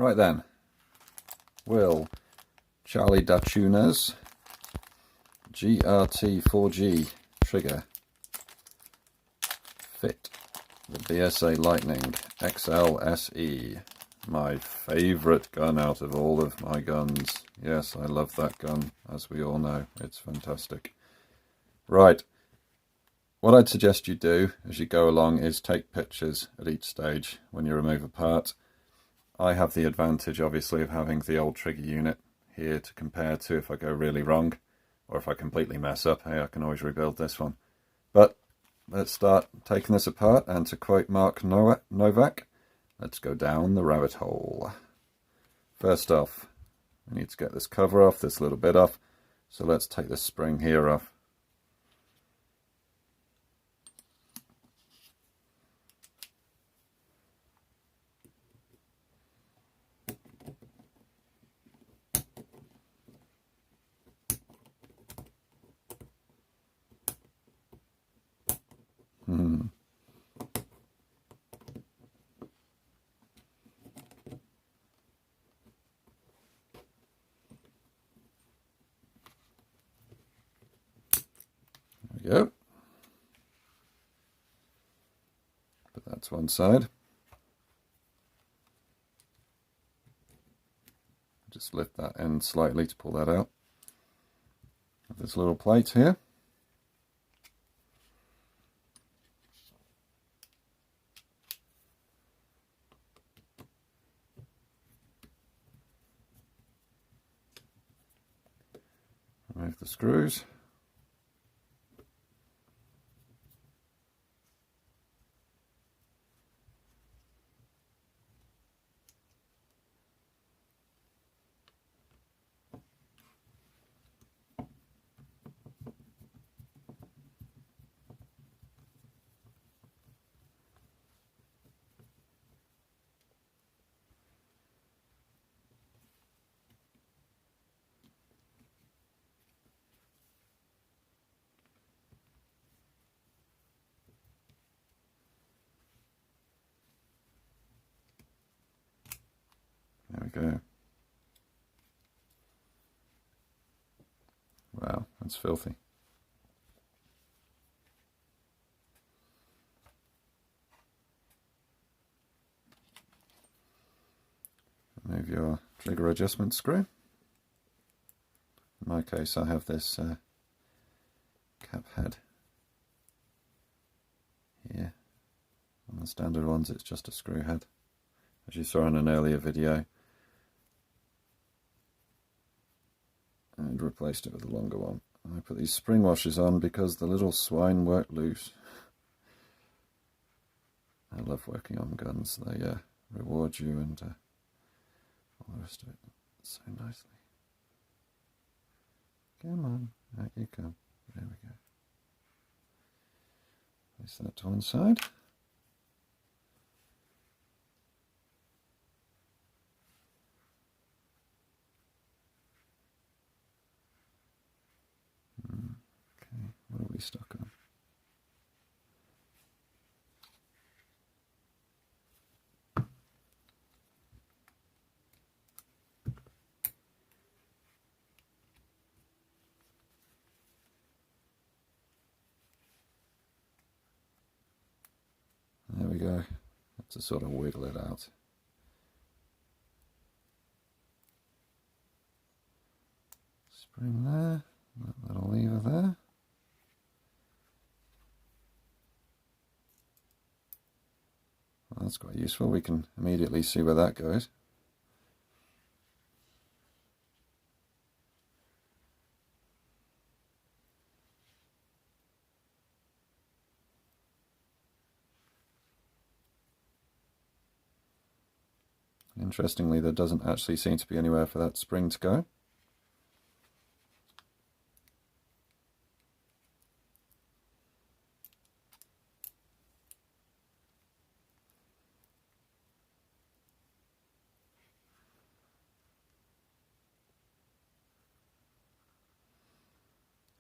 Right then, will Charlie Dachuna's GRT-4G trigger fit the BSA Lightning XL SE? My favourite gun out of all of my guns. Yes, I love that gun, as we all know. It's fantastic. Right, what I'd suggest you do as you go along is take pictures at each stage when you remove a part. I have the advantage, obviously, of having the old trigger unit here to compare to if I go really wrong, or if I completely mess up. Hey, I can always rebuild this one. But let's start taking this apart, and to quote Mark Novak, let's go down the rabbit hole. First off, we need to get this cover off, this little bit off, so let's take this spring here off. There we go. Put that to one side. Just lift that end slightly to pull that out. Have this little plate here. Remove the screws. There we go. Wow, that's filthy. Remove your trigger adjustment screw. In my case, I have this cap head here. On the standard ones, it's just a screw head, as you saw in an earlier video. And replaced it with a longer one. I put these spring washers on because the little swine work loose. I love working on guns. They reward you and all the rest of it so nicely. Come on, out you come. There we go. Place that to one side. Okay, what are we stuck on? There we go. Have to sort of wiggle it out. Spring there, that little lever there. Well, that's quite useful. We can immediately see where that goes. Interestingly, there doesn't actually seem to be anywhere for that spring to go.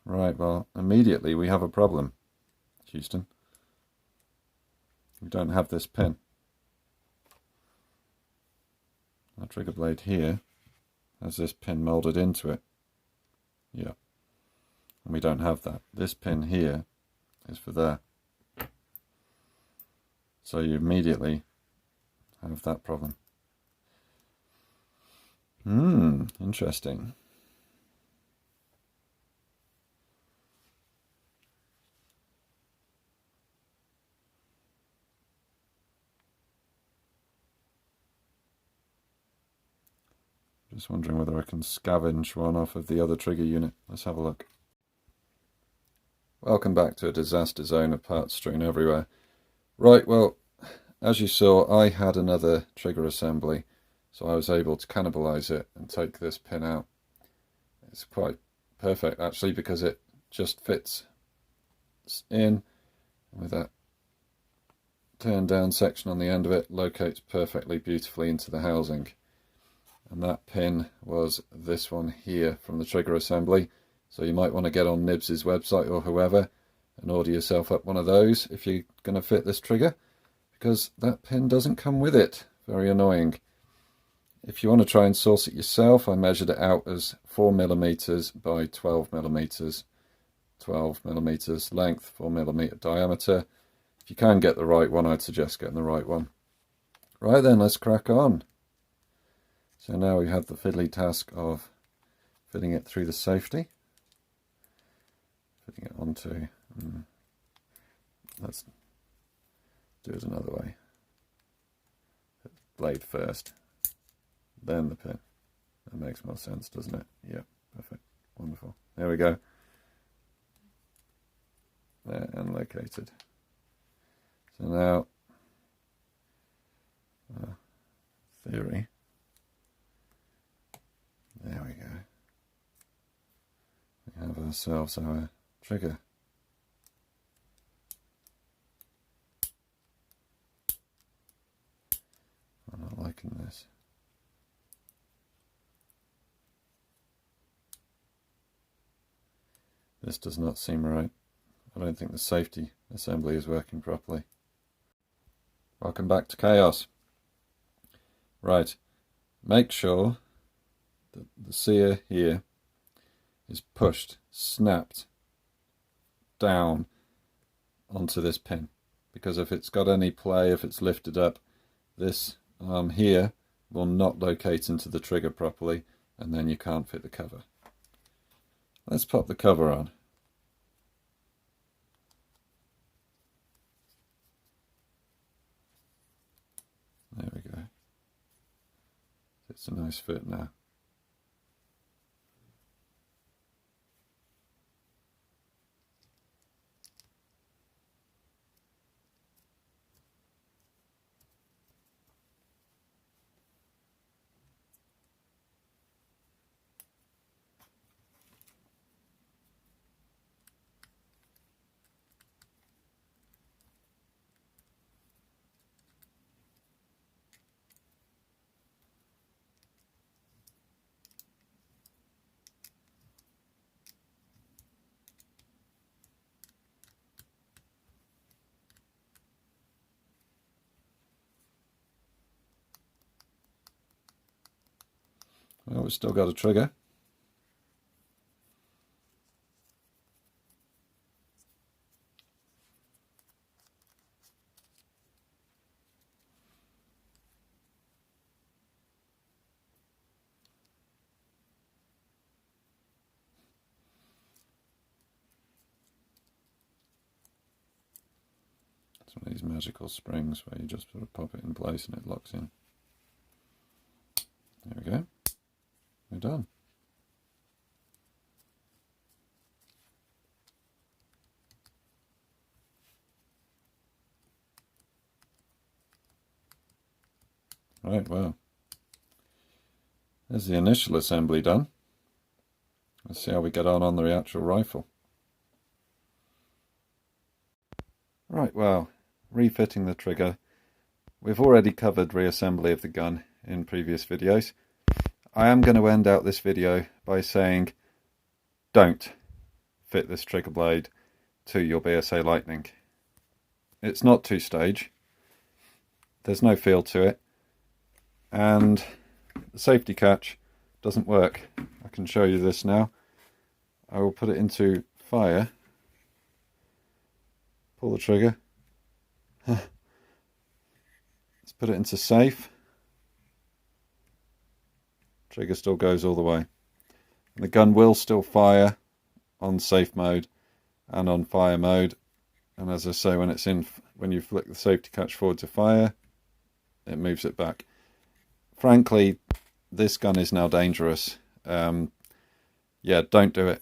Right, well, immediately we have a problem, Houston. We don't have this pin. our trigger blade here has this pin moulded into it. Yeah, and we don't have that. This pin here is for there. So you immediately have that problem. Interesting. Just wondering whether I can scavenge one off of the other trigger unit. Let's have a look. Welcome back to a disaster zone of parts strewn everywhere. Right, well, as you saw, I had another trigger assembly, so I was able to cannibalize it and take this pin out. It's quite perfect actually, because it just fits in with that turned down section on the end of it, locates perfectly beautifully into the housing. And that pin was this one here from the trigger assembly. So you might want to get on Nibs' website or whoever and order yourself up one of those if you're going to fit this trigger, because that pin doesn't come with it. Very annoying. If you want to try and source it yourself, I measured it out as 4mm by 12mm. 12mm length, 4mm diameter. If you can get the right one, I'd suggest getting the right one. Right then, let's crack on. So now we have the fiddly task of fitting it through the safety. Fitting it onto... let's do it another way. Hit the blade first, then the pin. That makes more sense, doesn't it? Yeah, perfect. Wonderful. There we go. There, and located. So now, theory. There we go. We have ourselves our trigger. I'm not liking this. This does not seem right. I don't think the safety assembly is working properly. Welcome back to chaos. Right, make sure that the sear here is pushed, snapped down onto this pin, because if it's got any play, if it's lifted up, this arm here will not locate into the trigger properly, and then you can't fit the cover. Let's pop the cover on. There we go. It's a nice fit now. Well, we've still got a trigger. It's one of these magical springs where you just sort of pop it in place and it locks in. There we go. We're done. Right, well, there's the initial assembly done. Let's see how we get on the actual rifle. Right, well, refitting the trigger. We've already covered reassembly of the gun in previous videos. I am going to end out this video by saying don't fit this trigger blade to your BSA Lightning. It's not two-stage. There's no feel to it. And the safety catch doesn't work. I can show you this now. I will put it into fire, pull the trigger, let's put it into safe, trigger still goes all the way. And the gun will still fire on safe mode and on fire mode, and as I say, when you flick the safety catch forward to fire, it moves it back. Frankly, this gun is now dangerous. Yeah, don't do it.